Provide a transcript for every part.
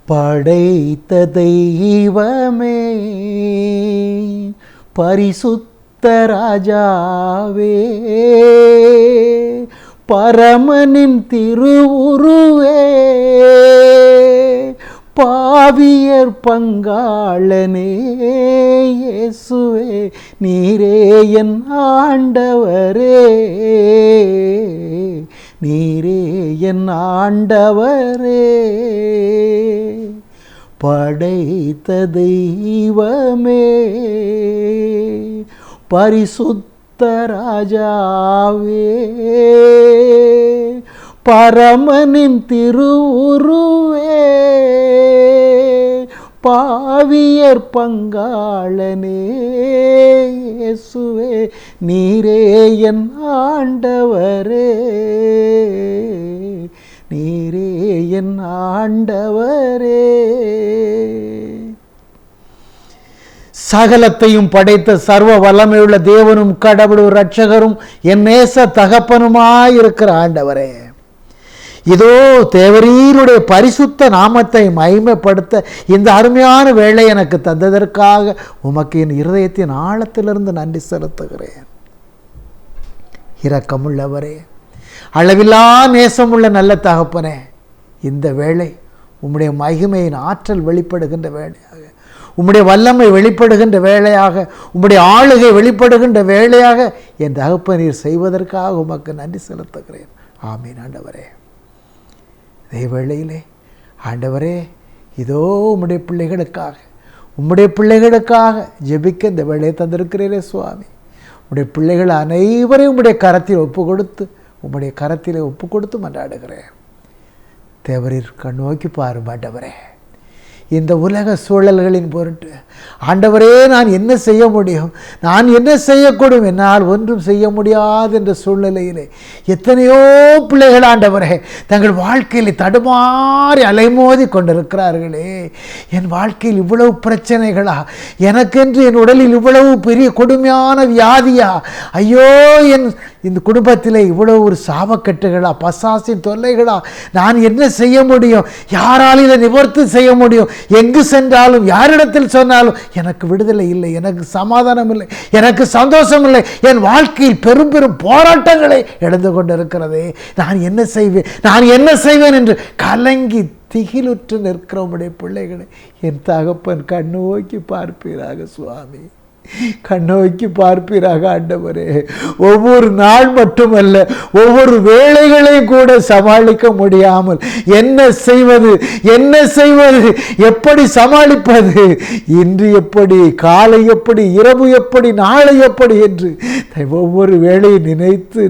படைத்த தெய்வமே, பரிசுத்த ராஜாவே, பரமனின் திருவுருவே, பாவியர் பங்காளனே இயேசுவே, நீரே என் ஆண்டவரே, நீரே என் ஆண்டவரே. படைத்த தெய்வமே, பரிசுத்த ராஜாவே, பரமனின் திருவுருவே, பாவியர் பங்காளனே இயேசுவே, நீரே என் ஆண்டவரே, நீரே என் ஆண்டவரே. சகலத்தையும் படைத்த சர்வ வல்லமையுள்ள தேவனும் கடவுளும் இரட்சகரும் என் நேச தகப்பனுமாயிருக்கிற ஆண்டவரே, இதோ தேவரீருடைய பரிசுத்த நாமத்தை மகிமைப்படுத்த இந்த அருமையான வேளை எனக்கு தந்ததற்காக உமக்கு என் இருதயத்தின் ஆழத்திலிருந்து நன்றி செலுத்துகிறேன். இரக்கமுள்ளவரே, அளவில்லா நேசமுள்ள நல்ல தகப்பனே, இந்த வேளை உம்முடைய மகிமையின் ஆற்றல் வெளிப்படுகின்ற வேளையாக, உம்முடைய வல்லமை வெளிப்படுகின்ற வேளையாக, உம்முடைய ஆளுகை வெளிப்படுகின்ற வேளையாக என் தகப்பனீர் செய்வதற்காக உமக்கு நன்றி செலுத்துகிறேன். ஆமீன் ஆண்டவரே. அதே வேளையிலே ஆண்டவரே, இதோ உம்முடைய பிள்ளைகளுக்காக ஜெபிக்க இந்த வேளையை தந்திருக்கிறீரே சுவாமி. உம்முடைய பிள்ளைகள் அனைவரையும் உம்முடைய கரத்தில் உம்முடைய கரத்திலே ஒப்பு கொடுத்து மன்றாடுகிறேன். தேவரீர் கண்ணோக்கி பாரும் ஆண்டவரே. இந்த உலக சூழல்களின் பொருட்டு ஆண்டவரே, நான் என்ன செய்ய முடியும், நான் என்ன செய்யக்கூடும், என்னால் ஒன்றும் செய்ய முடியாது என்ற சூழ்நிலையிலே எத்தனையோ பிள்ளைகள் ஆண்டவரே தங்கள் வாழ்க்கையில் தடுமாறி அலைமோதி கொண்டிருக்கிறார்களே. என் வாழ்க்கையில் இவ்வளவு பிரச்சனைகளா, எனக்கென்று என் உடலில் இவ்வளவு பெரிய கொடுமையான வியாதியா, ஐயோ இந்த குடும்பத்தில் இவ்வளவு ஒரு சாபக்கட்டுகளா, பசாசின் தொல்லைகளா, நான் என்ன செய்ய முடியும், யாரால் இதை நிவர்த்தி செய்ய முடியும், எங்கு சென்றாலும் யாரிடத்தில் சொன்னாலும் எனக்கு விடுதலை இல்லை, எனக்கு சமாதானம் இல்லை, எனக்கு சந்தோஷம் இல்லை, என் வாழ்க்கையில் பெரும் பெரும் போராட்டங்களை எழுந்து கொண்டிருக்கிறதே, நான் என்ன செய்வேன் என்று கலங்கி திகிலுற்று நிற்கிற உம்முடைய பிள்ளைகளை என் தகப்பன் கண்ணோக்கி பார்ப்பீராக சுவாமி, கண்ணோக்கி பார்ப்பீராக ஆண்டவரே. ஒவ்வொரு நாள் மட்டுமல்ல, ஒவ்வொரு வேளைகளையும் கூட சமாளிக்க முடியாமல் என்ன செய்வது, எப்படி சமாளிப்பது, இன்று எப்படி, காலை எப்படி, இரவு எப்படி, நாளை எப்படி என்று ஒவ்வொரு வேளையை நினைத்து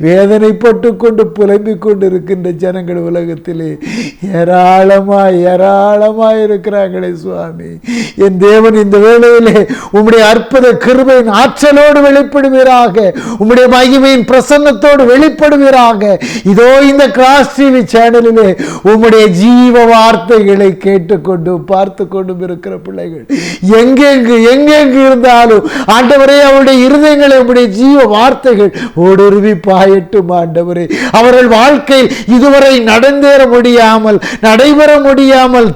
வேதனைப்பட்டு கொண்டு புலம்பிக் கொண்டு இருக்கின்ற ஜனங்கள் உலகத்திலே ஏராளமாய் இருக்கிறாங்களே சுவாமி. என் தேவன் இந்த வேளையிலே உம்முடைய அற்புத கிருபையின் ஆற்றலோடு வெளிப்படுவீராக, உம்முடைய மகிமையின் பிரசன்னத்தோடு வெளிப்படுவீராக. இதோ இந்த கிராஸ் டிவி சேனலிலே உம்முடைய ஜீவ வார்த்தைகளை கேட்டுக்கொண்டு பார்த்து கொண்டும் இருக்கிற பிள்ளைகள் எங்கெங்கு இருந்தாலும் ஆண்டவரே, அவருடைய இருதயங்களை உம்முடைய ஜீவ வார்த்தைகள் ஊடுருவி பாயட்டும் ஆண்டவரே. அவர்கள் வாழ்க்கையில் இதுவரை நடைபெற முடியாமல்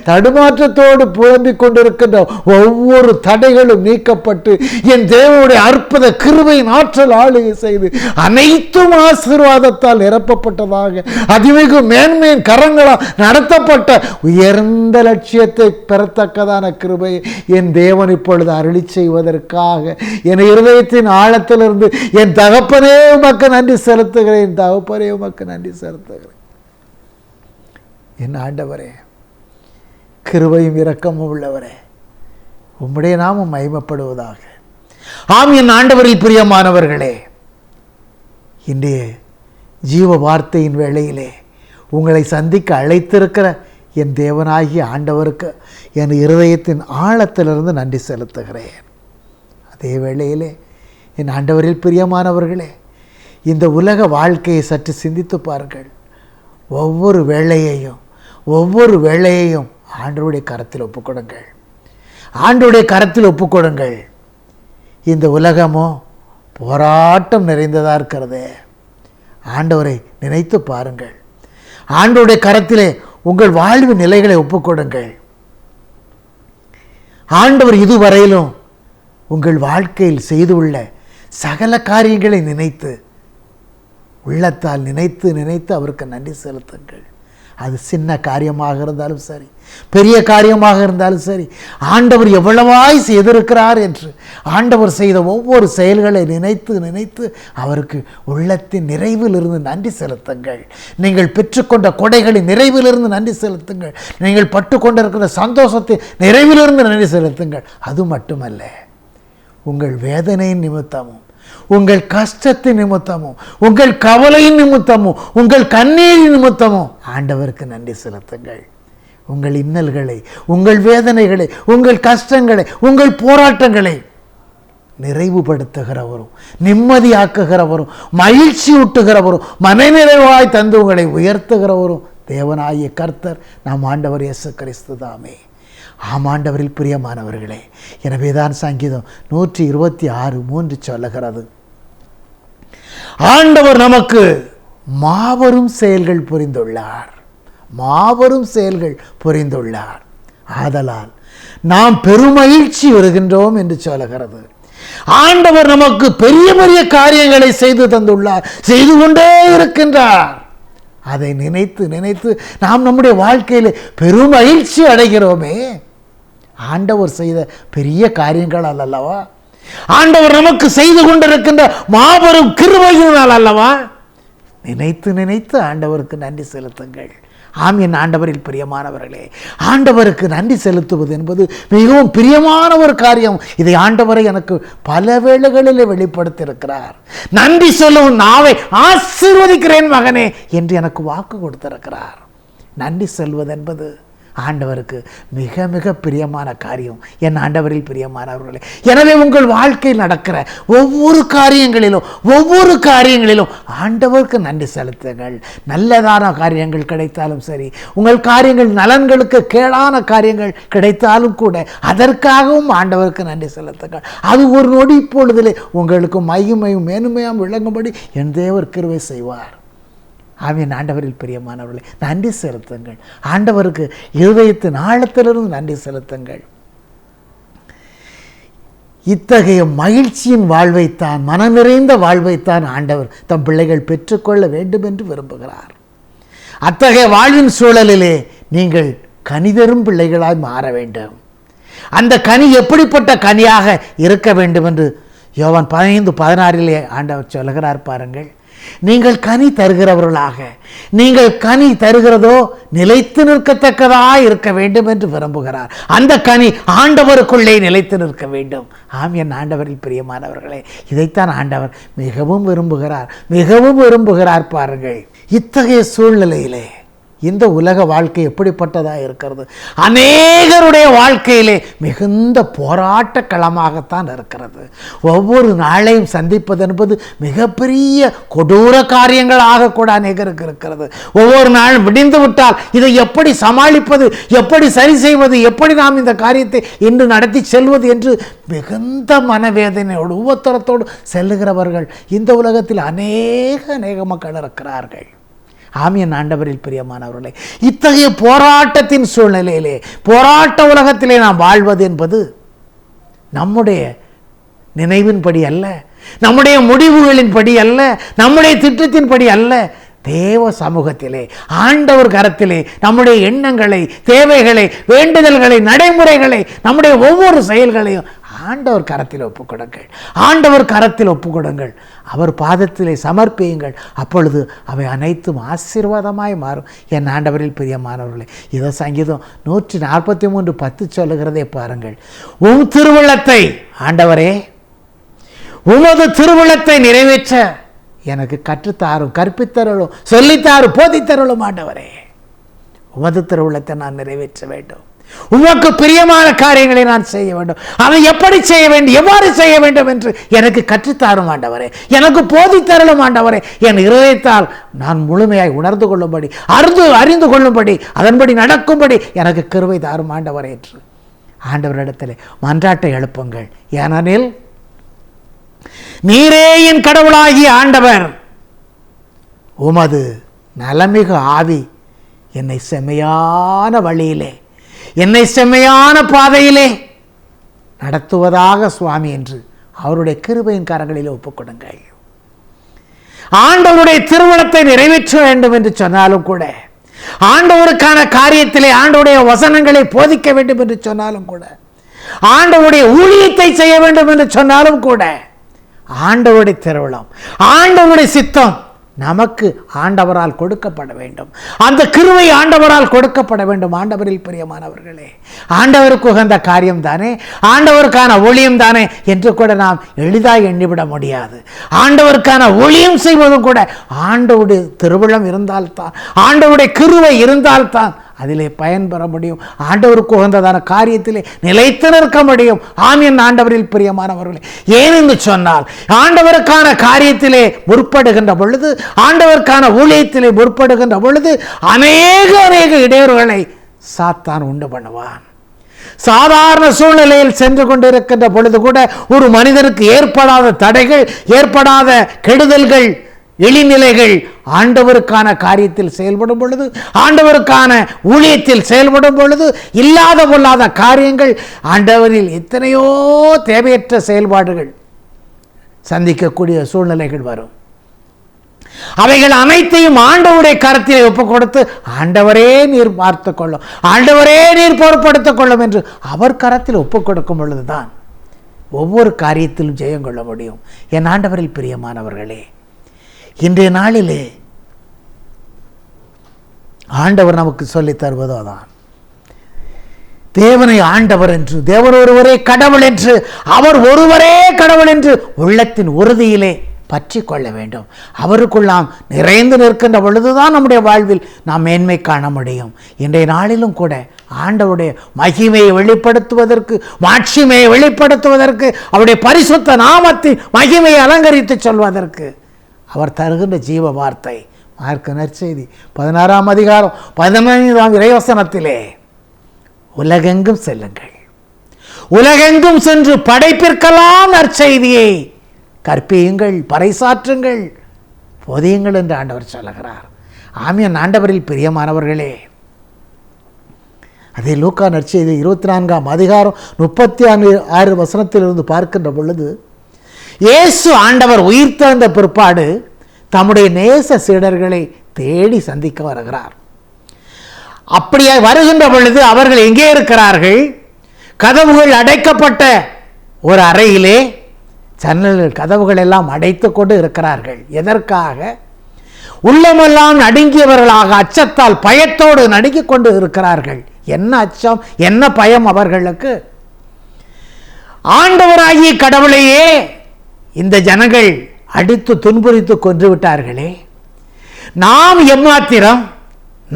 தடுமாற்றத்தோடு புலம்பிக் கொண்டிருக்கின்ற ஒவ்வொரு தடைகளும் நீக்கப்பட்டு என் தேவனுடைய அற்புத கிருபையின் ஆற்றல் ஆளுகை செய்து அனைத்தும் ஆசீர்வாதத்தால் நிரப்பப்பட்டதாக அதிமிகு மேன்மையின் கரங்களால் நடத்தப்பட்ட உயர்ந்த லட்சியத்தை பெறத்தக்கதான கிருபையை என் தேவன் இப்பொழுது அருளி செய்வதற்காக என் இருதயத்தின் ஆழத்திலிருந்து என் தகப்பனே உமக்கு நன்றி செலுத்துகிறேன். என் ஆண்டவரே, கிருபையும் இரக்கமும் உள்ளவரே, உம்முடைய நாமம் மகிமைப்படுவதாக. ஆம், என் ஆண்டவரில் பிரியமானவர்களே, இன்றைய ஜீவ வார்த்தையின் வேளையிலே உங்களை சந்திக்க அழைத்திருக்கிற என் தேவனாகிய ஆண்டவருக்கு என் இருதயத்தின் ஆழத்திலிருந்து நன்றி செலுத்துகிறேன். அதே வேளையிலே என் ஆண்டவரில் பிரியமானவர்களே, இந்த உலக வாழ்க்கையை சற்று சிந்தித்து பாருங்கள். ஒவ்வொரு வேளையையும் ஆண்டவருடைய கரத்தில் ஒப்புக்கொடுங்கள். இந்த உலகமோ போராட்டம் நிறைந்ததாக இருக்கிறதே. ஆண்டவரை நினைத்து பாருங்கள். ஆண்டவருடைய கரத்திலே உங்கள் வாழ்வு நிலைகளை ஒப்புக்கொடுங்கள். ஆண்டவர் இதுவரையிலும் உங்கள் வாழ்க்கையில் செய்துள்ள சகல காரியங்களை நினைத்து, உள்ளத்தால் நினைத்து நினைத்து அவருக்கு நன்றி செலுத்துங்கள். அது சின்ன காரியமாக இருந்தாலும் சரி, பெரிய காரியமாக இருந்தாலும் சரி, ஆண்டவர் எவ்வளவாய் செய்திருக்கிறார் என்று ஆண்டவர் செய்த ஒவ்வொரு செயல்களை நினைத்து நினைத்து அவருக்கு உள்ளத்தின் நிறைவிலிருந்து நன்றி செலுத்துங்கள். நீங்கள் பெற்றுக்கொண்ட கொடைகளின் நிறைவிலிருந்து நன்றி செலுத்துங்கள். நீங்கள் பட்டுக்கொண்டிருக்கிற சந்தோஷத்தின் நிறைவிலிருந்து நன்றி செலுத்துங்கள். அது மட்டுமல்ல, உங்கள் வேதனையின் நிமித்தமும், உங்கள் கஷ்டத்தின் நிமித்தமும், உங்கள் கவலையின் நிமித்தமும், உங்கள் கண்ணீரின் நிமித்தமும் ஆண்டவருக்கு நன்றி செலுத்துங்கள். உங்கள் இன்னல்களை, உங்கள் வேதனைகளை, உங்கள் கஷ்டங்களை, உங்கள் போராட்டங்களை நிறைவுபடுத்துகிறவரும், நிம்மதியாக்குகிறவரும், மகிழ்ச்சி ஊட்டுகிறவரும், மனநிறைவாய் தந்து உங்களை உயர்த்துகிறவரும் தேவனாகிய கர்த்தர் நம் ஆண்டவர் இயேசு கிறிஸ்து தாமே. ஆமாண்டவரில் பிரியமானவர்களே, எனவேதான் சங்கீதம் 126:3 சொல்லுகிறது, ஆண்டவர் நமக்கு மாபெரும் செயல்கள் புரிந்துள்ளார், மாபெரும் செயல்கள் புரிந்துள்ளார், ஆதலால் நாம் பெருமகிழ்ச்சி வருகின்றோம் என்று சொல்லுகிறது. ஆண்டவர் நமக்கு பெரிய பெரிய காரியங்களை செய்து தந்துள்ளார், செய்து கொண்டே இருக்கின்றார். அதை நினைத்து நினைத்து நாம் நம்முடைய வாழ்க்கையில் பெருமகிழ்ச்சி அடைகிறோமே. ஆண்டவர் செய்த பெரிய காரியங்கள் அல்லவா, ஆண்டவர் நமக்கு செய்து கொண்டிருக்கின்ற மாபெரும் கிருபையினால் அல்லவா. நினைத்து நினைத்து ஆண்டவருக்கு நன்றி செலுத்துங்கள். ஆம், என் ஆண்டவரில் பிரியமானவர்களே, ஆண்டவருக்கு நன்றி செலுத்துவது என்பது மிகவும் பிரியமான ஒரு காரியம். இதை ஆண்டவரை எனக்கு பல வேளைகளில் வெளிப்படுத்தியிருக்கிறார். நன்றி சொல்லும் நாவை ஆசீர்வதிக்கிறேன் மகனே என்று எனக்கு வாக்கு கொடுத்திருக்கிறார். நன்றி சொல்வது என்பது ஆண்டவருக்கு மிக மிக பிரியமான காரியம், என் ஆண்டவரில் பிரியமானவர்களே. எனவே உங்கள் வாழ்க்கையில் நடக்கிற ஒவ்வொரு காரியங்களிலும் ஆண்டவருக்கு நன்றி செலுத்துங்கள். நல்லதான காரியங்கள் கிடைத்தாலும் சரி, உங்கள் காரியங்கள் நலன்களுக்கு கேடான காரியங்கள் கிடைத்தாலும் கூட அதற்காகவும் ஆண்டவருக்கு நன்றி செலுத்துங்கள். அது ஒரு நொடி பொழுதிலே உங்களுக்கு மகிமையும் மேன்மையும் விளங்கும்படி என் தேவர் கிருபை செய்வார். ஆவின் ஆண்டவரில் பிரியமானவர்களே, நன்றி செலுத்துங்கள். ஆண்டவருக்கு இருதயத்தின் ஆழத்திலிருந்து நன்றி செலுத்துங்கள். இத்தகைய மகிழ்ச்சியின் வாழ்வைத்தான், மன நிறைந்த வாழ்வைத்தான் ஆண்டவர் தம் பிள்ளைகள் பெற்றுக்கொள்ள வேண்டும் என்று விரும்புகிறார். அத்தகைய வாழ்வின் சூழலிலே நீங்கள் கனிதரும் பிள்ளைகளாய் மாற வேண்டும். அந்த கனி எப்படிப்பட்ட கனியாக இருக்க வேண்டும் என்று யோவான் 15:16 ஆண்டவர் சொல்லுகிறார் பாருங்கள். நீங்கள் கனி தருகிறவர்களாக, நீங்கள் கனி தருகிறதோ நிலைத்து நிற்கத்தக்கதாக இருக்க வேண்டும் என்று விரும்புகிறார். அந்த கனி ஆண்டவருக்குள்ளே நிலைத்து நிற்க வேண்டும். ஆம், என் ஆண்டவரில் பிரியமானவர்களே, இதைத்தான் ஆண்டவர் மிகவும் விரும்புகிறார் பாருங்கள். இத்தகைய சூழ்நிலையிலே இந்த உலக வாழ்க்கை எப்படிப்பட்டதாக இருக்கிறது? அநேகருடைய வாழ்க்கையிலே மிகுந்த போராட்ட களமாகத்தான் இருக்கிறது. ஒவ்வொரு நாளையும் சந்திப்பது என்பது மிகப்பெரிய கொடூர காரியங்களாக கூட அநேகருக்கு இருக்கிறது. ஒவ்வொரு நாளும் விடிந்து விட்டால் இதை எப்படி சமாளிப்பது, எப்படி சரி செய்வது, எப்படி நாம் இந்த காரியத்தை இன்று நடத்தி செல்வது என்று மிகுந்த மனவேதனையோடு உவத்தரத்தோடு செல்லுகிறவர்கள் இந்த உலகத்தில் அநேக மக்கள் இருக்கிறார்கள். ஆமியன் ஆண்டவரில் பிரியமானவர்களே, இத்தகைய போராட்டத்தின் சூழ்நிலையிலே, போராட்ட உலகத்திலே நாம் வாழ்வது என்பது நம்முடைய நினைவின்படி அல்ல, நம்முடைய முடிவுகளின்படி அல்ல, நம்முடைய திட்டத்தின்படி அல்ல. தேவ சமூகத்திலே, ஆண்டவர் கரத்திலே நம்முடைய எண்ணங்களை, தேவைகளை, வேண்டுதல்களை, நடைமுறைகளை, நம்முடைய ஒவ்வொரு செயல்களையும் ஆண்டவர் கரத்தில் ஒப்புக்கொடுங்கள். ஆண்டவர் கரத்தில் ஒப்புக்கொடுங்கள். அவர் பாதத்திலே சமர்ப்பியுங்கள். அப்பொழுது அவை அனைத்தும் ஆசீர்வாதமாய் மாறும். என் ஆண்டவரில் பிரியமானவர்களே, இதோ சங்கீதம் 143:10 சொல்லுகிறதே பாருங்கள். உம் திருவுள்ளத்தை, ஆண்டவரே, உமது திருவுள்ளத்தை நிறைவேற்ற எனக்கு கற்றுத்தாரும், கற்பித்தருளும், சொல்லித்தாரும், போதித்தருளும். ஆண்டவரே, உமது திருவுள்ளத்தை நான் நிறைவேற்ற வேண்டும். உமக்கு பிரியமான காரியங்களை நான் செய்ய வேண்டும். அதை எப்படி செய்ய வேண்டும், எவ்வாறு செய்ய வேண்டும் என்று எனக்கு கற்றுத்தாரும் ஆண்டவரே, எனக்கு போதித்தருளும் ஆண்டவரே. என் இருதயத்தால் நான் முழுமையாய் உணர்ந்து கொள்ளும்படி, அறிந்து கொள்ளும்படி, அதன்படி நடக்கும்படி எனக்கு கிருபை தாரும் ஆண்டவரே என்று ஆண்டவரிடத்திலே மன்றாட்டை எழுப்புங்கள். ஏனெனில் நீரே என் கடவுளாகிய ஆண்டவர், உமது நலமிகு ஆவி என்னை செம்மையான வழியிலே, என்னை செம்மையான பாதையிலே நடத்துவதாக சுவாமி என்று அவருடைய கிருபையின் கரங்களில் ஒப்புக்கொடுங்கள். ஆண்டவருடைய திருவுளத்தை நிறைவேற்ற வேண்டும் என்று சொன்னாலும் கூட, ஆண்டவருக்கான காரியத்திலே ஆண்டவருடைய வசனங்களை போதிக்க வேண்டும் என்று சொன்னாலும் கூட, ஆண்டவருடைய ஊழியத்தை செய்ய வேண்டும் என்று சொன்னாலும் கூட, ஆண்டவருடைய திருவுளம், ஆண்டவருடைய சித்தம் நமக்கு ஆண்டவரால் கொடுக்கப்பட வேண்டும். அந்த கிருபை ஆண்டவரால் கொடுக்கப்பட வேண்டும். ஆண்டவரில் பிரியமானவர்களே, ஆண்டவருக்கு உகந்த காரியம் தானே, ஆண்டவருக்கான ஊழியம் தானே என்று கூட நாம் எளிதாக எண்ணிவிட முடியாது. ஆண்டவருக்கான ஊழியம் செய்வதும் கூட ஆண்டவருடைய திருவுளம் இருந்தால்தான், ஆண்டவருடைய கிருபை இருந்தால்தான் அதிலே பயன்பெற முடியும். ஆண்டவருக்கு உகந்ததான காரியத்திலே நிலைத்து நிற்க முடியும். ஆமீன். ஆண்டவரில் பிரியமானவர்களே, ஏனென்று சொன்னால், ஆண்டவருக்கான காரியத்திலே முற்படுகின்ற பொழுது, ஆண்டவருக்கான ஊழியத்திலே முற்படுகின்ற பொழுது அநேக இடையூறுகளை சாத்தான் உண்டு பண்ணுவான். சாதாரண சூழ்நிலையில் சென்று கொண்டிருக்கின்ற பொழுது கூட ஒரு மனிதனுக்கு ஏற்படாத தடைகள், ஏற்படாத கெடுதல்கள், எளிநிலைகள் ஆண்டவருக்கான காரியத்தில் செயல்படும் பொழுது, ஆண்டவருக்கான ஊழியத்தில் செயல்படும் பொழுது இல்லாத பொல்லாத காரியங்கள், ஆண்டவரில் எத்தனையோ தேவையற்ற செயல்பாடுகள் சந்திக்கக்கூடிய சூழ்நிலைகள் வரும். அவைகள் அனைத்தையும் ஆண்டவருடைய கரத்திலே ஒப்புக் கொடுத்து, ஆண்டவரே நீர் பார்த்துக் கொள்ளும், ஆண்டவரே நீர் பொறுப்படுத்திக் கொள்ளும் என்று அவர் கரத்தில் ஒப்புக் கொடுக்கும் பொழுதுதான் ஒவ்வொரு காரியத்திலும் ஜெயம் கொள்ள முடியும். என் ஆண்டவரில் பிரியமானவர்களே, இன்றைய நாளிலே ஆண்டவர் நமக்கு சொல்லித் தருவதோ தான், தேவனை ஆண்டவர் என்று, தேவன் ஒருவரே கடவுள் என்று, அவர் ஒருவரே கடவுள் என்று உள்ளத்தின் உறுதியிலே பற்றி கொள்ள வேண்டும். அவருக்குள் நாம் நிறைந்து நிற்கின்ற பொழுதுதான் நம்முடைய வாழ்வில் நாம் மேன்மை காண முடியும். இன்றைய நாளிலும் கூட ஆண்டவருடைய மகிமையை வெளிப்படுத்துவதற்கு, மாட்சிமையை வெளிப்படுத்துவதற்கு, அவருடைய பரிசுத்த நாமத்தின் மகிமையை அலங்கரித்து சொல்வதற்கு அவர் தருகின்ற ஜீவ வார்த்தை மார்க்கு நற்செய்தி 16ஆம் அதிகாரம் 15ஆம் இறைவசனத்திலே, உலகெங்கும் செல்லுங்கள், உலகெங்கும் சென்று படைப்பிற்கெல்லாம் நற்செய்தியை கற்பியுங்கள், பறைசாற்றுங்கள், போதியுங்கள் என்று ஆண்டவர் சொல்லுகிறார். ஆமீன். ஆண்டவரில் பிரியமானவர்களே, அதே லூக்கா நற்செய்தி 24ஆம் அதிகாரம் 36 வசனத்திலிருந்து பார்க்கின்ற பொழுது, இயேசு ஆண்டவர் உயிர்த்தெழுந்த பிற்பாடு தம்முடைய நேச சீடர்களை தேடி சந்திக்க வருகிறார். அப்படியே வருகின்ற பொழுது அவர்கள் எங்கே இருக்கிறார்கள்? கதவுகள் அடைக்கப்பட்ட ஒரு அறையிலே, ஜன்னல்கள் கதவுகள் எல்லாம் அடைத்து கொண்டு இருக்கிறார்கள். எதற்காக? உள்ளமெல்லாம் நடுங்கியவர்களாக, அச்சத்தால் பயத்தோடு நடுங்கிக் கொண்டு இருக்கிறார்கள். என்ன அச்சம், என்ன பயம் அவர்களுக்கு? ஆண்டவராகிய கடவுளையே இந்த ஜனங்கள் அடித்து துன்புறுத்து கொன்று விட்டார்களே, நாம் எம்மாத்திரம்,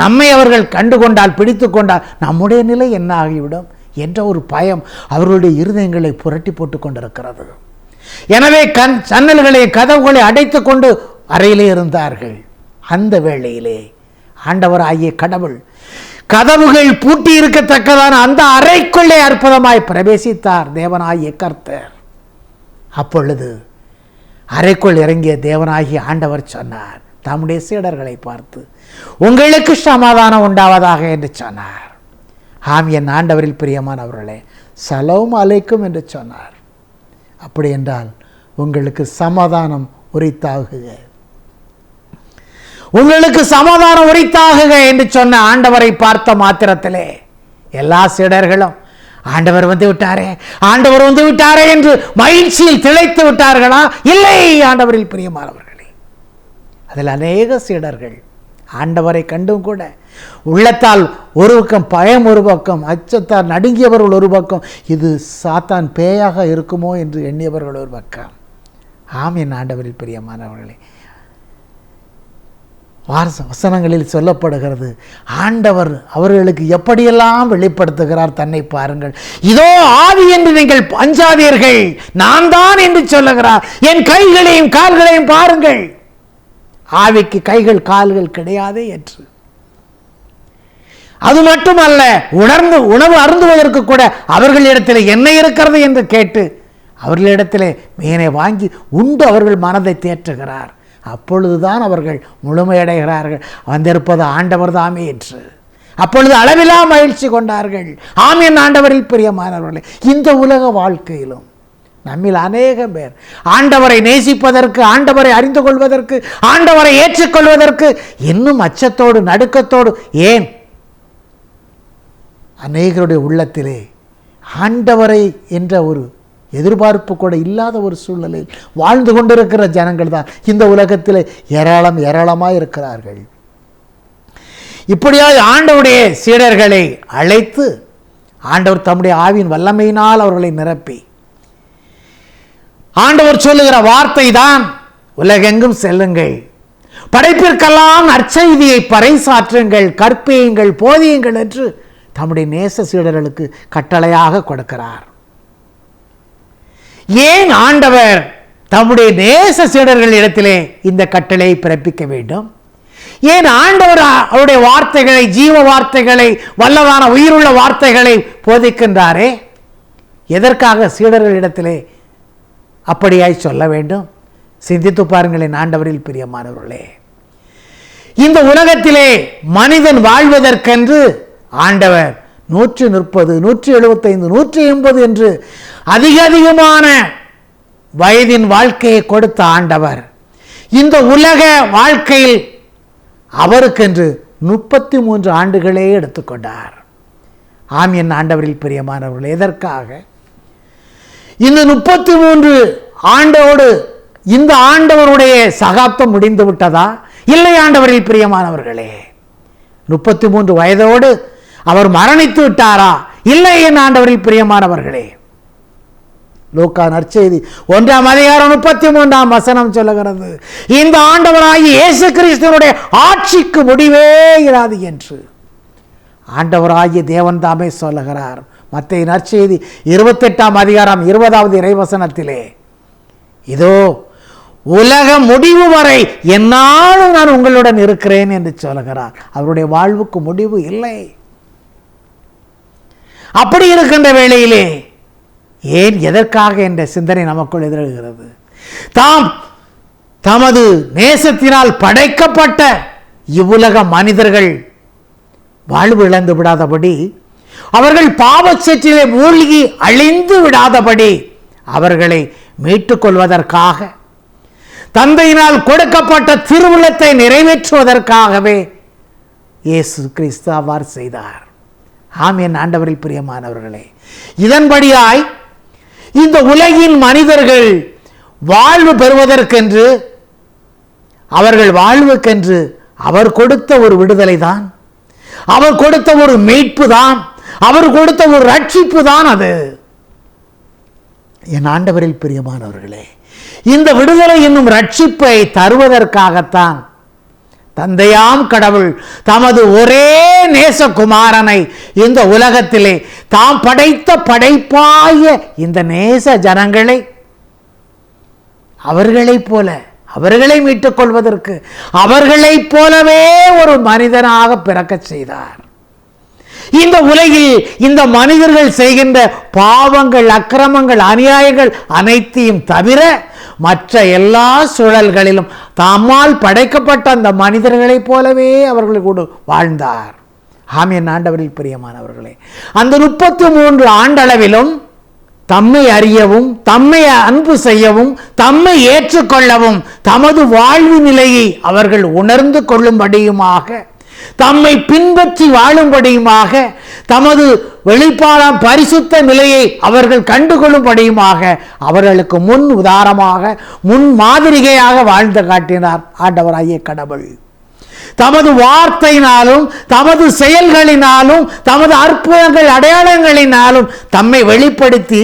நம்மை அவர்கள் கண்டுகொண்டால், பிடித்து கொண்டால் நம்முடைய நிலை என்ன ஆகிவிடும் என்ற ஒரு பயம் அவர்களுடைய இருதயங்களை புரட்டி போட்டு கொண்டிருக்கிறது. எனவே ஜன்னல்களை கதவுகளை அடைத்து கொண்டு அறையிலே இருந்தார்கள். அந்த வேளையிலே ஆண்டவராகிய கடவுள் கதவுகள் பூட்டி இருக்கத்தக்கதான அந்த அறைக்குள்ளே அற்புதமாய் பிரவேசித்தார் தேவனாகிய கர்த்தர். அப்பொழுது அறைக்குள் இறங்கிய தேவனாகிய ஆண்டவர் சொன்னார், தம்முடைய சீடர்களை பார்த்து, உங்களுக்கு சமாதானம் உண்டாவதாக என்று சொன்னார். ஆம், என் ஆண்டவரில் பிரியமானவர்களே, சலோம் அலைக்கும் என்று சொன்னார். அப்படி என்றால் உங்களுக்கு சமாதானம் உரித்தாகுக, உங்களுக்கு சமாதானம் உரித்தாகுக என்று சொன்ன ஆண்டவரை பார்த்த மாத்திரத்திலே எல்லா சீடர்களும் ஆண்டவர் வந்து விட்டாரே, ஆண்டவர் வந்து விட்டாரே என்று மகிழ்ச்சியில் திளைத்து விட்டார்களா? இல்லை, ஆண்டவரில் பிரியமானவர்களே, அதில் அநேக சீடர்கள் ஆண்டவரை கண்டும் கூட உள்ளத்தால் ஒரு பக்கம் பயம், ஒரு பக்கம் அச்சத்தால் நடுங்கியவர்கள் ஒரு பக்கம், இது சாத்தான் பேயாக இருக்குமோ என்று எண்ணியவர்கள் ஒரு பக்கம். ஆம், என் ஆண்டவரில் பிரியமானவர்களே, வசனங்களில் சொல்லப்படுகிறது, ஆண்டவர் அவர்களுக்கு எப்படியெல்லாம் வெளிப்படுத்துகிறார் தன்னை பாருங்கள். இதோ ஆவி என்று நீங்கள் அஞ்சாதீர்கள், நான் தான் என்று சொல்லுகிறார். என் கைகளையும் கால்களையும் பாருங்கள். ஆவிக்கு கைகள் கால்கள் கிடையாதே என்று. அது மட்டுமல்ல, உணவு அருந்துவதற்கு கூட அவர்களிடத்தில் என்ன இருக்கிறது என்று கேட்டு அவர்களிடத்திலே மீனை வாங்கி உண்டு அவர்கள் மனதை தேற்றுகிறார். அப்பொழுதுதான் அவர்கள் முழுமையடைகிறார்கள். வந்திருப்பது ஆண்டவர் தாமே என்று அப்பொழுது அளவிலா மகிழ்ச்சி கொண்டார்கள். ஆமென். ஆண்டவரில் பிரியமானவர்களே, இந்த உலக வாழ்க்கையிலும் நம்மில் அநேகம் பேர் ஆண்டவரை நேசிப்பதற்கு, ஆண்டவரை அறிந்து கொள்வதற்கு, ஆண்டவரை ஏற்றுக்கொள்வதற்கு இன்னும் அச்சத்தோடு நடுக்கத்தோடு, ஏன் அநேகருடைய உள்ளத்திலே ஆண்டவரை என்ற ஒரு எதிர்பார்ப்பு கூட இல்லாத ஒரு சூழ்நிலையில் வாழ்ந்து கொண்டிருக்கிற ஜனங்கள் தான் இந்த உலகத்தில் ஏராளமாக இருக்கிறார்கள். இப்படியாக ஆண்டவருடைய சீடர்களை அழைத்து ஆண்டவர் தம்முடைய ஆவியின் வல்லமையினால் அவர்களை நிரப்பி, ஆண்டவர் சொல்லுகிற வார்த்தை தான், உலகெங்கும் செல்லுங்கள், படைப்பிற்கெல்லாம் நற்செய்தியை பறைசாற்றுங்கள், கற்பியுங்கள், போதியுங்கள் என்று தம்முடைய நேச சீடர்களுக்கு கட்டளையாக கொடுக்கிறார். ஏன் ஆண்டவர் தம்முடைய நேச சீடர்கள் இடத்திலே இந்த கட்டளையை பிறப்பிக்க வேண்டும்? ஏன் ஆண்டவர் அவருடைய வார்த்தைகளை, ஜீவ வார்த்தைகளை, வல்லதான உயிருள்ள வார்த்தைகளை போதிக்கின்றாரே? எதற்காக சீடர்களிடத்திலே அப்படியாய் சொல்ல வேண்டும்? சிந்தித்து பாருங்களேன் ஆண்டவரில் பிரியமானவர்களே. இந்த உலகத்திலே மனிதன் வாழ்வதற்கென்று ஆண்டவர் 130, 175, 180 என்று அதிகமான வயதின் வாழ்க்கையை கொடுத்த ஆண்டவர் இந்த உலக வாழ்க்கையில் அவருக்கென்று 33 ஆண்டுகளே எடுத்துக்கொண்டார். ஆம், என் ஆண்டவரில் பிரியமானவர்கள், எதற்காக? இந்த 33 ஆண்டோடு இந்த ஆண்டவருடைய சகாப்தம் முடிந்து விட்டதா? இல்லை ஆண்டவரில் பிரியமானவர்களே. 33 வயதோடு அவர் மரணித்து விட்டாரா? இல்லை என் ஆண்டவரில் பிரியமானவர்களே. லூக்கா நற்செய்தி 1ஆம் அதிகாரம் 33ஆம் வசனம் சொல்லுகிறது, இந்த ஆண்டவராகிய இயேசு கிறிஸ்துவினுடைய ஆட்சிக்கு முடிவே இராது என்று ஆண்டவராகிய தேவன் தாமே சொல்லுகிறார். மத்தேயு நற்செய்தி 28ஆம் அதிகாரம் 20வது இறைவசனத்திலே, இதோ உலக முடிவு வரை என்னாலும் நான் உங்களுடன் இருக்கிறேன் என்று சொல்லுகிறார். அவருடைய வாழ்வுக்கு முடிவு இல்லை. அப்படி இருக்கின்ற வேளையிலே ஏன், எதற்காக என்ற சிந்தனை நமக்குள் எதிர்கிறது. தமது நேசத்தினால் படைக்கப்பட்ட இவ்வுலக மனிதர்கள் வாழ்வு இழந்து விடாதபடி, அவர்கள் பாவச்சேற்றிலே மூழ்கி அழிந்து விடாதபடி அவர்களை மீட்டுக் கொள்வதற்காக, தந்தையினால் கொடுக்கப்பட்ட திருவுளத்தை நிறைவேற்றுவதற்காகவே இயேசு கிறிஸ்து அவ்வாறு செய்தார். ஆம், என் ஆண்டவரில் பிரியமானவர்களே, இதன்படியாய் இந்த உலகின் மனிதர்கள் வாழ்வு பெறுவதற்கென்று, அவர்கள் வாழ்வுக்கென்று அவர் கொடுத்த ஒரு விடுதலை தான், அவர் கொடுத்த ஒரு மீட்பு தான், அவர் கொடுத்த ஒரு ரட்சிப்பு தான் அது. என் ஆண்டவரில் பிரியமானவர்களே, இந்த விடுதலை என்னும் ரட்சிப்பை தருவதற்காகத்தான் தந்தையாம் கடவுள் தமது ஒரே நேசகுமாரனை இந்த உலகத்திலே தாம் படைத்த படைப்பாய இந்த நேச ஜனங்களை அவர்களைப் போல, அவர்களை மீட்டுக் கொள்வதற்கு அவர்களைப் போலவே ஒரு மனிதனாக பிறக்க செய்தார். இந்த உலகில் இந்த மனிதர்கள் செய்கின்ற பாவங்கள், அக்கிரமங்கள், அநியாயங்கள் அனைத்தையும் தவிர மற்ற எல்லா சூழல்களிலும் தம்மால் படைக்கப்பட்ட அந்த மனிதர்களைப் போலவே அவர்கள் கூட வாழ்ந்தார். ஆம், என் ஆண்டவரில் பிரியமானவர்களே, அந்த 33 ஆண்டளவிலும் தம்மை அறியவும், தம்மை அன்பு செய்யவும், தம்மை ஏற்றுக்கொள்ளவும், தமது வாழ்வு நிலையை அவர்கள் உணர்ந்து கொள்ளும்படியுமாக, தம்மை பின்பற்றி வாழும்படியுமாக, தமது வெளிப்பாடாம் பரிசுத்த நிலையை அவர்கள் கண்டுகொள்ளும்படியுமாக அவர்களுக்கு முன் உதாரணமாக, முன் மாதிரிகையாக வாழ்ந்து காட்டினார் ஆண்டவராகிய கடவுள். தமது வார்த்தையினாலும், தமது செயல்களினாலும், தமது அற்புதங்கள் அடையாளங்களினாலும் தம்மை வெளிப்படுத்தி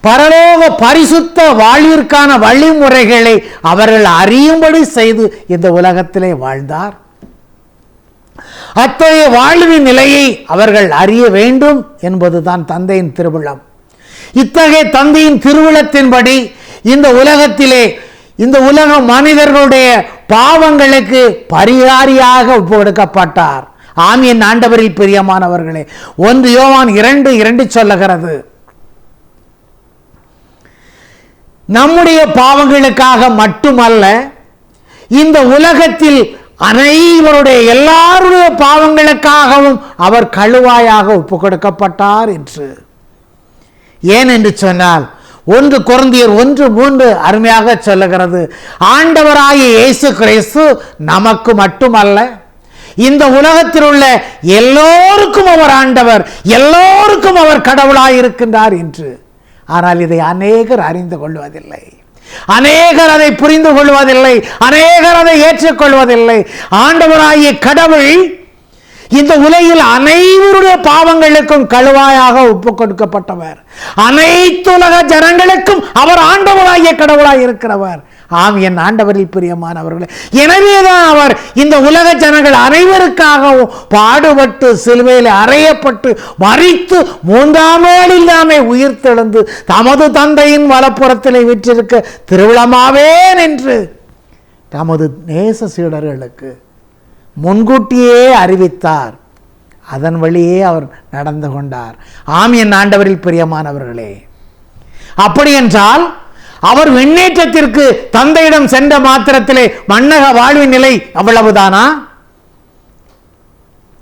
பரலோக பரிசுத்த வாழ்விற்கான வழிமுறைகளை அவர்கள் அறியும்படி செய்து இந்த உலகத்திலே வாழ்ந்தார். அத்தகைய வாழ்வின் நிலையை அவர்கள் அறிய வேண்டும் என்பதுதான் தந்தையின் திருவுளம். இத்தகைய தந்தையின் திருவுளத்தின்படி இந்த உலகத்திலே, இந்த உலக மனிதர்களுடைய பாவங்களுக்கு பரிகாரியாக ஒப்பு கொடுக்கப்பட்டார். ஆம், என் ஆண்டவரில் பிரியமானவர்களே, 1 யோவான் 2:2 சொல்லுகிறது, நம்முடைய பாவங்களுக்காக மட்டுமல்ல, இந்த உலகத்தில் அனைவருடைய எல்லாருடைய பாவங்களுக்காகவும் அவர் கழுவாயாக ஒப்பு கொடுக்கப்பட்டார் என்று. ஏன் என்று சொன்னால் 1 கொரிந்தியர் 1:3 அருமையாக சொல்லுகிறது, ஆண்டவராகிய இயேசு கிறிஸ்து நமக்கு மட்டுமல்ல, இந்த உலகத்தில் உள்ள எல்லோருக்கும் அவர் ஆண்டவர், எல்லோருக்கும் அவர் கடவுளாயிருக்கின்றார் என்று. ஆனால் இதை அநேகர் அறிந்து கொள்வதில்லை, அநேகர் அதை புரிந்து கொள்வதில்லை, அநேகர் அதை ஏற்றுக்கொள்வதில்லை. ஆண்டவராகிய கடவுள் இந்த உலகில் அனைவருடைய பாவங்களுக்கும் கழுவாயாக ஒப்பு கொடுக்கப்பட்டவர், அனைத்துலக ஜனங்களுக்கும் அவர் ஆண்டவராகிய கடவுளாய் இருக்கிறவர். ஆம், என் ஆண்டவரில் பிரியமானவர்களே, எனவேதான் அவர் இந்த உலக ஜனங்கள் அனைவருக்காகவும் பாடுபட்டு சிலுவையில் அறையப்பட்டு மரித்து 3ஆம் நாளில் தாமே உயிர்த்தெழுந்து தமது தந்தையின் வலப்புறத்திலே வீற்றிருக்க திருவிழமாவேன் என்று தமது நேச சீடர்களுக்கு முன்கூட்டியே அறிவித்தார். அதன் வழியே அவர் நடந்து கொண்டார். ஆம், என் ஆண்டவரில் பிரியமானவர்களே, அப்படி என்றால் அவர் விண்ணேற்றத்திற்கு தந்தையிடம் சென்ற மாத்திரத்திலே மன்னக வாழ்வின் நிலை அவ்வளவுதானா?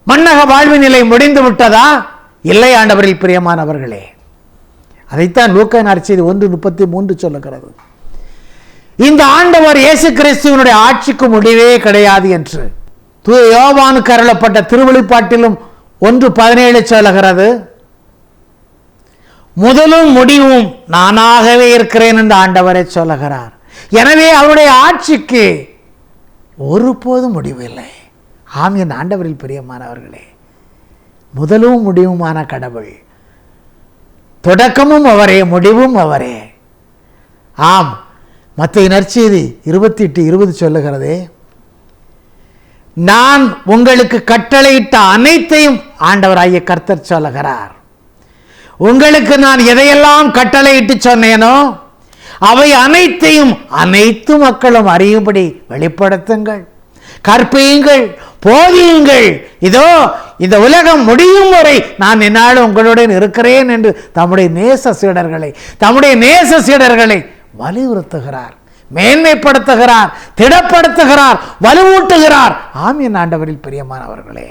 மன்னக வாழ்வின் நிலை முடிந்து விட்டதா? இல்லை ஆண்டவரில் பிரியமானவர்களே. அதைத்தான் லூக்கா நற்செய்தி 1:33 சொல்லுகிறது. இந்த ஆண்டவர் இயேசு கிறிஸ்துவினுடைய ஆட்சிக்கு முடிவே கிடையாது என்று தூய யோவானுக்கு அருளப்பட்ட திருவெளிப்பாட்டிலும் 1:17 சொல்லுகிறது. முதலும் முடிவும் நானாகவே இருக்கிறேன் என்று ஆண்டவரை சொல்லுகிறார். எனவே அவருடைய ஆட்சிக்கு ஒருபோதும் முடிவில்லை. ஆம், என் ஆண்டவரில் பிரியமானவர்களே, முதலும் முடிவுமான கடவுள், தொடக்கமும் அவரே, முடிவும் அவரே. ஆம், மத்தேயு நற்செய்தி 28:20 சொல்லுகிறதே, நான் உங்களுக்கு கட்டளையிட்ட அனைத்தையும் ஆண்டவராகிய கர்த்தர் சொல்லுகிறார். உங்களுக்கு நான் எதையெல்லாம் கட்டளையிட்டு சொன்னேனோ அவை அனைத்தையும் அனைத்து மக்களும் அறியும்படி வெளிப்படுத்துங்கள், கற்பியுங்கள், போதியுங்கள். இதோ இந்த உலகம் முடியும் வரை நான் என்னாலும் உங்களுடன் இருக்கிறேன் என்று தம்முடைய நேச சீடர்களை வலியுறுத்துகிறார், மேன்மைப்படுத்துகிறார், திடப்படுத்துகிறார், வலுவூட்டுகிறார். ஆம், என் ஆண்டவரில் பிரியமானவர்களே,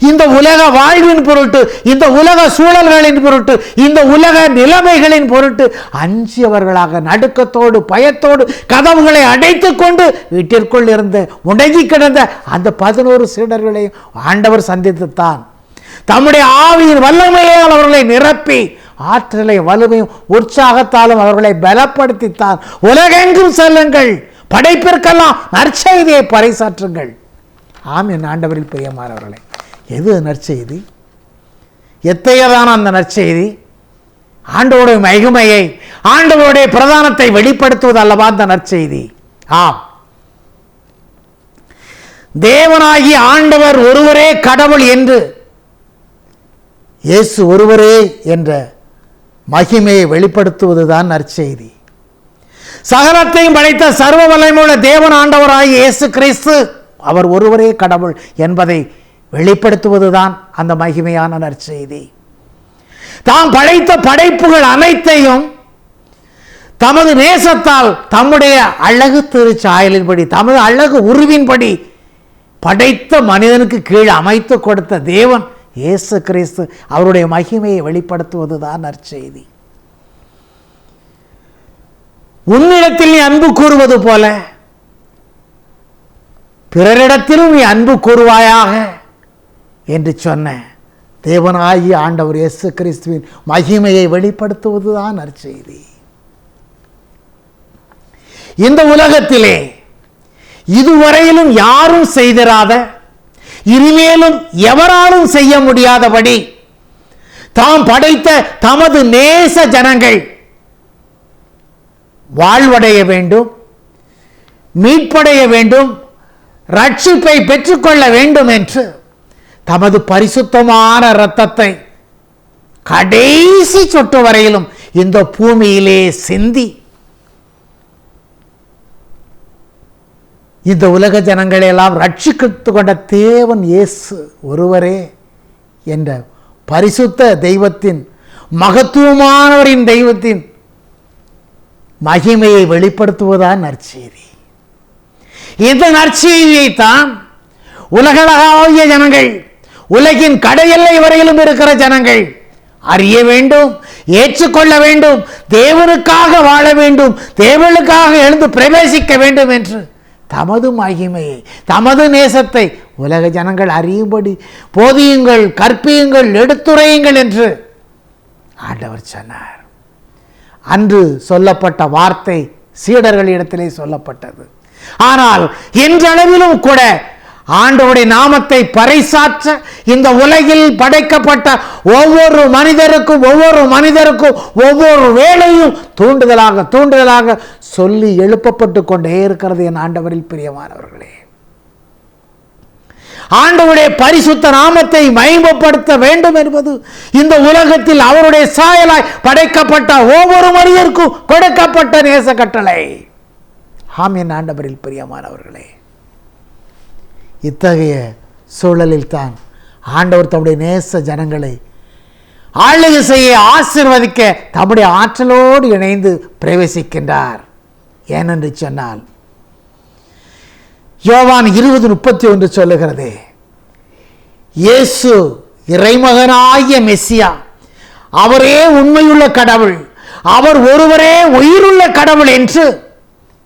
இந்த உலக வாழ்வின் பொருட்டு, இந்த உலக சூழல்களின் பொருட்டு, இந்த உலக நிலைமைகளின் பொருட்டு அஞ்சியவர்களாக நடுக்கத்தோடு பயத்தோடு கதவுகளை அடைத்துக் கொண்டு வீட்டிற்குள் இருந்த முடங்கி கிடந்த அந்த 11 சீடர்களையும் ஆண்டவர் சந்தித்துத்தான் தம்முடைய ஆவியின் வல்லமையால் அவர்களை நிரப்பி ஆற்றலை வலுமையும் உற்சாகத்தாலும் அவர்களை பலப்படுத்தித்தான் உலகெங்கும் செல்லுங்கள், படைப்பிற்கெல்லாம் நற்செய்தியை பறைசாற்றுங்கள். ஆம், என் ஆண்டவரில் பிரியமானவர்களே, எது நற்செய்தி? எத்தையதான அந்த நற்செய்தி? ஆண்டவருடைய மகிமையை, ஆண்டவருடைய பிரதானத்தை வெளிப்படுத்துவது அல்லவா அந்த நற்செய்தி? ஆம், தேவனாகிய ஆண்டவர் ஒருவரே கடவுள் என்று, இயேசு ஒருவரே என்ற மகிமையை வெளிப்படுத்துவதுதான் நற்செய்தி. சகலத்தையும் படைத்த சர்வ வல்லமையுள்ள தேவன் ஆண்டவராகிய இயேசு கிறிஸ்து அவர் ஒருவரே கடவுள் என்பதை வெளிப்படுத்துவதுதான் அந்த மகிமையான நற்செய்தி. தாம் படைத்த படைப்புகள் அனைத்தையும் தமது நேசத்தால் தம்முடைய அழகு திருச்சாயலின்படி, தமது அழகு உருவின்படி படைத்த மனிதனுக்கு கீழ் அமைத்து கொடுத்த தேவன் இயேசு கிறிஸ்து அவருடைய மகிமையை வெளிப்படுத்துவதுதான் நற்செய்தி. உன்னிடத்தில் நீ அன்பு கூறுவது போல பிறரிடத்திலும் நீ அன்பு கூறுவாயாக என்று சொன்ன தேவனாகிய ஆண்டவர் இயேசு கிறிஸ்துவின் மகிமையை வெளிப்படுத்துவதுதான் நற்செய்தி. இந்த உலகத்திலே இதுவரையிலும் யாரும் செய்திராத, இனிமேலும் எவராலும் செய்ய முடியாதபடி தாம் படைத்த தமது நேச ஜனங்கள் வாழ்வடைய வேண்டும், மீட்படைய வேண்டும், ரட்சிப்பை பெற்றுக்கொள்ள வேண்டும் என்று தமது பரிசுத்தமான இரத்தத்தை கடைசி சொட்டு வரையிலும் இந்த பூமியிலே சிந்தி இந்த உலக ஜனங்களை எல்லாம் ரட்சித்து கொண்ட தேவன் இயேசு ஒருவரே என்ற பரிசுத்த தெய்வத்தின், மகத்துவமானவரின் தெய்வத்தின் மகிமையை வெளிப்படுத்துவதான் நற்செய்தி. இந்த நற்செய்தியைத்தான் உலகளாவிய ஜனங்கள், உலகின் கடையெல்லை வரையிலும் இருக்கிற ஜனங்கள் அறிய வேண்டும், ஏற்றுக்கொள்ள வேண்டும், தேவனுக்காக வாழ வேண்டும், தேவனுக்காக எழுந்து பிரவேசிக்க வேண்டும் என்று தமது மகிமையை, தமது நேசத்தை உலக ஜனங்கள் அறியும்படி போதியுங்கள், கற்பியுங்கள், எடுத்துரையுங்கள் என்று ஆண்டவர் சொன்னார். அன்று சொல்லப்பட்ட வார்த்தை சீடர்களிடத்திலே சொல்லப்பட்டது. ஆனால் இன்றளவிலும் கூட ஆண்டவருடைய நாமத்தை பறைசாற்ற இந்த உலகில் படைக்கப்பட்ட ஒவ்வொரு மனிதருக்கும் ஒவ்வொரு வேளையும் தூண்டுதலாக சொல்லி எழுப்பப்பட்டு கொண்டே இருக்கிறது. என் ஆண்டவரில் பிரியமானவர்களே, ஆண்டவருடைய பரிசுத்த நாமத்தை மகிமைப்படுத்த வேண்டும் என்பது இந்த உலகத்தில் அவருடைய சாயலாய் படைக்கப்பட்ட ஒவ்வொரு மனிதருக்கும் கொடுக்கப்பட்ட நேச கட்டளை. ஆம் என் ஆண்டவரில் பிரியமானவர்களே, இத்தகைய சூழலில் தான் ஆண்டவர் தம்முடைய நேச ஜனங்களை ஆளுகை செய்ய, ஆசீர்வதிக்க தம்முடைய ஆற்றலோடு இணைந்து பிரவேசிக்கின்றார். ஏனென்று சொன்னால் யோவான் 20:31 சொல்லுகிறது, இயேசு இறைமகனாகிய மெசியா, அவரே உண்மையுள்ள கடவுள், அவர் ஒருவரே உயிருள்ள கடவுள் என்று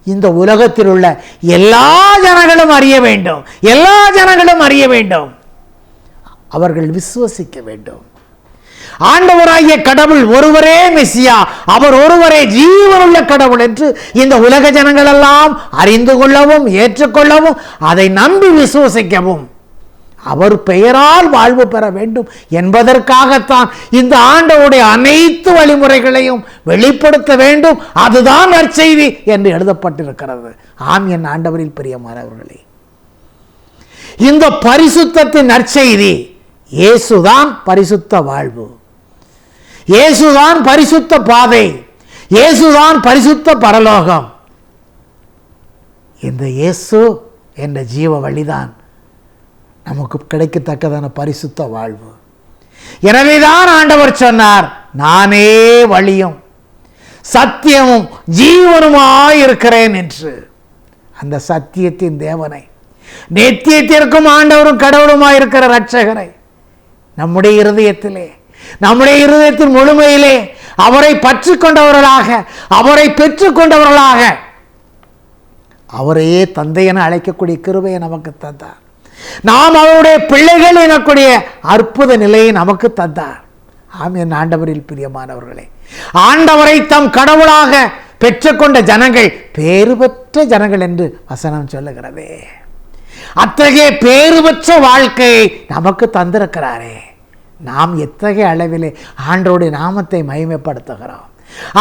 இந்த உலகத்தில் உள்ள எல்லா ஜனங்களும் அறிய வேண்டும், அவர்கள் விசுவசிக்க வேண்டும். ஆண்டவராகிய கடவுள் ஒருவரே மெசியா, அவர் ஒருவரே ஜீவனுள்ள கடவுள் என்று இந்த உலக ஜனங்கள் எல்லாம் அறிந்து கொள்ளவும், ஏற்றுக்கொள்ளவும், அதை நம்பி விசுவசிக்கவும், அவர் பெயரால் வாழ்வு பெற வேண்டும் என்பதற்காகத்தான் இந்த ஆண்டவருடைய அனைத்து வழிமுறைகளையும் வெளிப்படுத்த வேண்டும். அதுதான் நற்செய்தி என்று எழுதப்பட்டிருக்கிறது. ஆம் என் ஆண்டவரில் பிரியமானவர்களே, இந்த பரிசுத்தத்தின் நற்செய்தி இயேசுதான் பரிசுத்த வாழ்வு, இயேசுதான் பரிசுத்த பாதை, இயேசுதான் பரிசுத்த பரலோகம். இந்த இயேசு என்ற ஜீவ வழிதான் நமக்கு கிடைக்கத்தக்கதான பரிசுத்த வாழ்வு. எனவேதான் ஆண்டவர் சொன்னார், நானே வழியும் சத்தியமும் ஜீவனுமாயிருக்கிறேன் என்று. அந்த சத்தியத்தின் தேவனை, நித்தியத்திற்கும் ஆண்டவரும் கடவுளுமாயிருக்கிற இரட்சகரை நம்முடைய இருதயத்தின் முழுமையிலே அவரை பற்றி கொண்டவர்களாக, அவரை பெற்றுக் கொண்டவர்களாக, அவரையே தந்தை என அழைக்கக்கூடிய கிருபையை நமக்கு தந்தார். நாம் அவருடைய பிள்ளைகள் எனக்கூடிய அற்புத நிலையை நமக்கு தந்தார். ஆம் என் ஆண்டவரில் பிரியமானவர்களே, ஆண்டவரை தம் கடவுளாக பெற்றுக்கொண்ட ஜனங்கள் பேறு பெற்ற ஜனங்கள் என்று வசனம் சொல்லுகிறது. அத்தகைய பேறு பெற்ற வாழ்க்கையை நமக்கு தந்திருக்கிறாரே, நாம் எத்தகைய அளவிலே ஆண்டவருடைய நாமத்தை மகிமைப்படுத்துகிறோம்,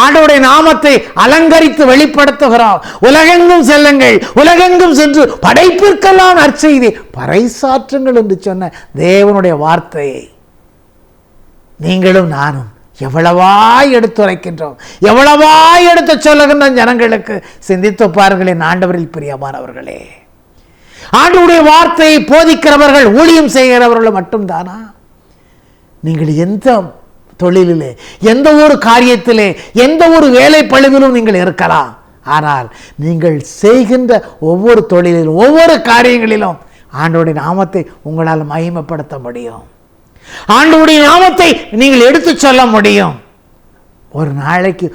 ஆண்டவருடைய நாமத்தை அலங்கரித்து வெளிப்படுத்துகிறோம். உலகெங்கும் செல்லுங்கள், உலகெங்கும் சென்று படைப்பிற்கெல்லாம் நற்செய்தி பறைசாற்றுங்கள் என்று சொன்ன தேவனுடைய வார்த்தையை நீங்களும் நானும் எவ்வளவாய் எடுத்துரைக்கின்றோம், எவ்வளவாய் எடுத்து சொல்லுகின்ற ஜனங்களுக்கு சிந்தித்து பாருங்கள் என் ஆண்டவரில் பிரியமானவர்களே. ஆண்டவருடைய வார்த்தையை போதிக்கிறவர்கள், ஊழியம் செய்கிறவர்கள் மட்டும்தானா? நீங்கள் எந்த தொழிலிலே, எந்த ஒரு காரியத்திலே, எந்த ஒரு வேலை பளுவிலும் நீங்கள் இருக்கலாம். ஆனால் நீங்கள் செய்கின்ற ஒவ்வொரு தொழிலிலும், ஒவ்வொரு காரியங்களிலும் ஆண்டவருடைய நாமத்தை உங்களால் மகிமைப்படுத்த முடியும், ஆண்டவருடைய நாமத்தை நீங்கள் எடுத்து சொல்ல முடியும். ஒரு நாளைக்கு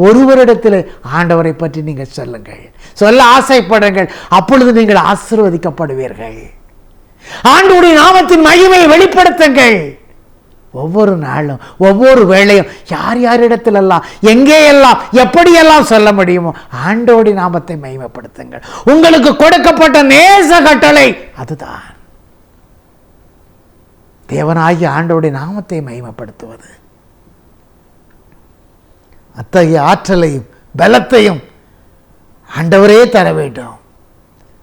ஒருவரிடத்தில் ஆண்டவரை பற்றி நீங்கள் சொல்லுங்கள், சொல்ல ஆசைப்படுங்கள். அப்பொழுது நீங்கள் ஆசீர்வதிக்கப்படுவீர்கள். ஆண்டவருடைய நாமத்தின் மகிமையை வெளிப்படுத்துங்கள். ஒவ்வொரு நாளும், ஒவ்வொரு வேளையும் யார் யாரிடத்திலெல்லாம், எங்கேயெல்லாம், எப்படியெல்லாம் சொல்ல முடியுமோ ஆண்டவருடைய நாமத்தை மகிமைப்படுத்துங்கள். உங்களுக்கு கொடுக்கப்பட்ட நேச கட்டளை அதுதான், தேவனாகிய ஆண்டவருடைய நாமத்தை மகிமைப்படுத்துவது. அத்தகைய ஆற்றலையும் பலத்தையும் ஆண்டவரே தர வேண்டும்,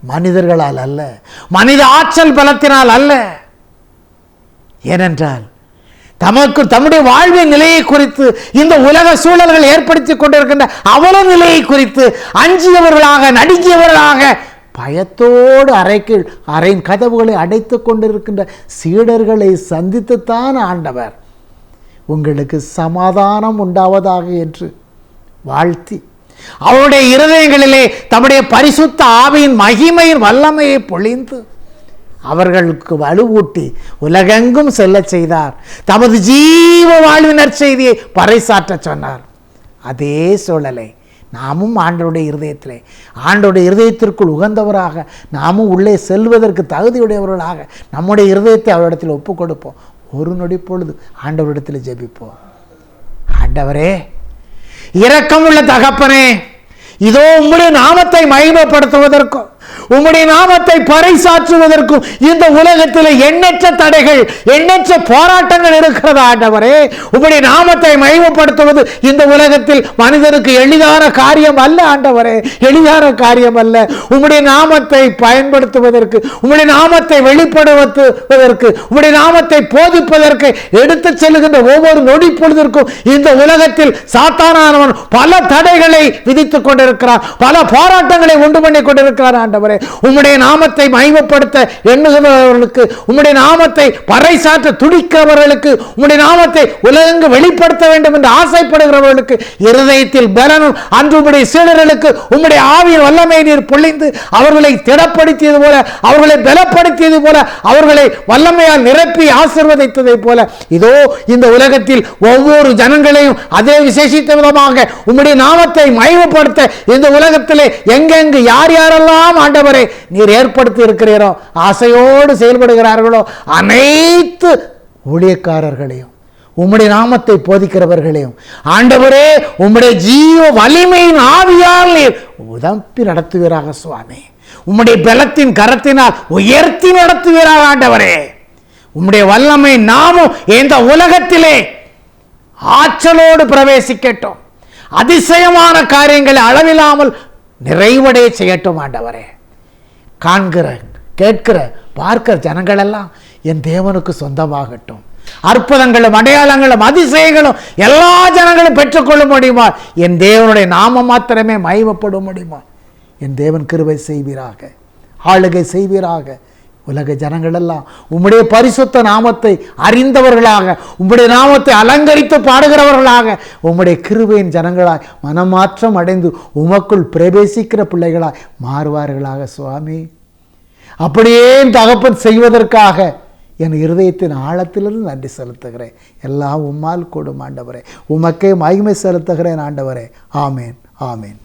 மனிதர்களால் அல்ல, மனித ஆற்றல் பலத்தினால் அல்ல. ஏனென்றால் தம்முடைய வாழ்வின் நிலையை குறித்து, இந்த உலக சூழல்கள் ஏற்படுத்தி கொண்டிருக்கின்ற அவல நிலையை குறித்து அஞ்சியவர்களாக, நடுங்கியவர்களாக, பயத்தோடு அறையின் கதவுகளை அடைத்து கொண்டிருக்கின்ற சீடர்களை சந்தித்துத்தான் ஆண்டவர் உங்களுக்கு சமாதானம் உண்டாவதாக என்று வாழ்த்தி அவருடைய இருதயங்களிலே தம்முடைய பரிசுத்த ஆவியின் மகிமையின் வல்லமையை பொழிந்து அவர்களுக்கு வலுவூட்டி உலகெங்கும் செல்ல செய்தார். தமது ஜீவ வாழ்வின் நற்செய்தியை பறைசாற்ற சொன்னார். அதே சூழலை நாமும் ஆண்டவருடைய இருதயத்திலே, ஆண்டவருடைய இருதயத்திற்குள் உகந்தவராக நாமும் உள்ளே செல்வதற்கு தகுதியுடையவர்களாக நம்முடைய இருதயத்தை அவரிடத்தில் ஒப்புக் கொடுப்போம். ஒரு நொடி பொழுது ஆண்டவரிடத்தில் ஜெபிப்போம். ஆண்டவரே, இரக்கமுள்ள தகப்பனே, இதோ உம்முடைய நாமத்தை மகிமைப்படுத்துவதற்கும் உம்முடைய நாமத்தை பறைசாற்றுவதற்கும் இந்த உலகத்தில் எண்ணற்ற தடைகள், எண்ணற்ற போராட்டங்கள் இருக்கிறது. ஆண்டவரே, உம்முடைய நாமத்தை மகிமைப்படுத்துவது இந்த உலகத்தில் மனிதனுக்கு எளிதான காரியம் அல்ல. ஆண்டவரே, எளிதான காரியம் அல்ல. உம்முடைய நாமத்தை பயன்படுத்துவதற்கு, உம்முடைய நாமத்தை வெளிப்படுத்துவதற்கு, உம்முடைய நாமத்தை போதிப்பதற்கு எடுத்து செல்லுகின்ற ஒவ்வொரு நொடி பொழுதற்கும் இந்த உலகத்தில் சாத்தானானவன் பல தடைகளை விதித்துக் கொண்டிருக்கிறான், பல போராட்டங்களை உண்டு பண்ணி கொண்டிருக்கிறான். ஆண்டவரே, உம்முடைய நாமத்தை மகிமைப்படுத்த எண்ணுகிறவர்களுக்கு, உம்முடைய நாமத்தை பறைசாற்ற துடிக்கிறவர்களுக்கு, உம்முடைய நாமத்தை உலகெங்கு வெளிப்படுத்த வேண்டும் என்று ஆசைப்படுகிறவர்களுக்கு இருதயத்தில் பலனும் அன்று உம்முடைய சீடர்களுக்கு உம்முடைய ஆவியின் வல்லமை நீர் பொழிந்து அவர்களை திடப்படுத்தியது போல, அவர்களை பலப்படுத்தியது போல, அவர்களை வல்லமையால் நிரப்பி ஆசீர்வதித்ததை போல இதோ இந்த உலகத்தில் ஒவ்வொரு ஜனங்களையும் அதே விசேஷித்த விதமாக உம்முடைய நாமத்தை மகிமைப்படுத்த இந்த உலகத்திலே எங்கெங்கு யார் யாரெல்லாம் ஆண்டவரே நீர் ஏற்படுத்தி இருக்கிறீரோ, ஆசையோடு செயல்படுகிறார்களோ அனைத்து ஊழியக்காரர்களையும், உம்முடைய நாமத்தை போதிக்கிறவர்களையும் ஆண்டவரே உம்முடைய ஜீவ வலிமையின் ஆவியால் நீர் உதப்பி நடத்துவீராக சுவாமி. உம்முடைய பலத்தின் கரத்தினால் உயர்த்தி நடத்துவீராக ஆண்டவரே. உம்முடைய வல்லமை நாமும் இந்த உலகத்திலே ஆற்றலோடு பிரவேசிக்கட்டும். அதிசயமான காரியங்களை அளவில்லாமல் நிறைவடைய செய்யட்டும் ஆண்டவரே. காண்கிற, கேட்கிற, பார்க்கிற ஜனங்கள் எல்லாம் என் தேவனுக்கு சொந்தமாகட்டும். அற்புதங்களும் அடையாளங்களும் அதிசயங்களும் எல்லா ஜனங்களும் பெற்றுக்கொள்ள முடியுமா? என் தேவனுடைய நாமம் மாத்திரமே மகிமைப்பட முடியுமா? என் தேவன் கிருபை செய்வீராக, ஆளுகை செய்வீராக. உலக ஜனங்கள் எல்லாம் உம்முடைய பரிசுத்த நாமத்தை அறிந்தவர்களாக, உம்முடைய நாமத்தை அலங்கரித்து பாடுகிறவர்களாக, உம்முடைய கிருபையின் ஜனங்களாய் மனமாற்றம் அடைந்து உமக்குள் பிரவேசிக்கிற பிள்ளைகளாய் மாறுவார்களாக சுவாமி. அப்படியே தகப்பன் செய்வதற்காக என் இருதயத்தின் ஆழத்திலிருந்து நன்றி செலுத்துகிறேன். எல்லாம் உம்மால் கூடும் ஆண்டவரே. உமக்கே மகிமை செலுத்துகிறேன் ஆண்டவரே. ஆமேன், ஆமேன்.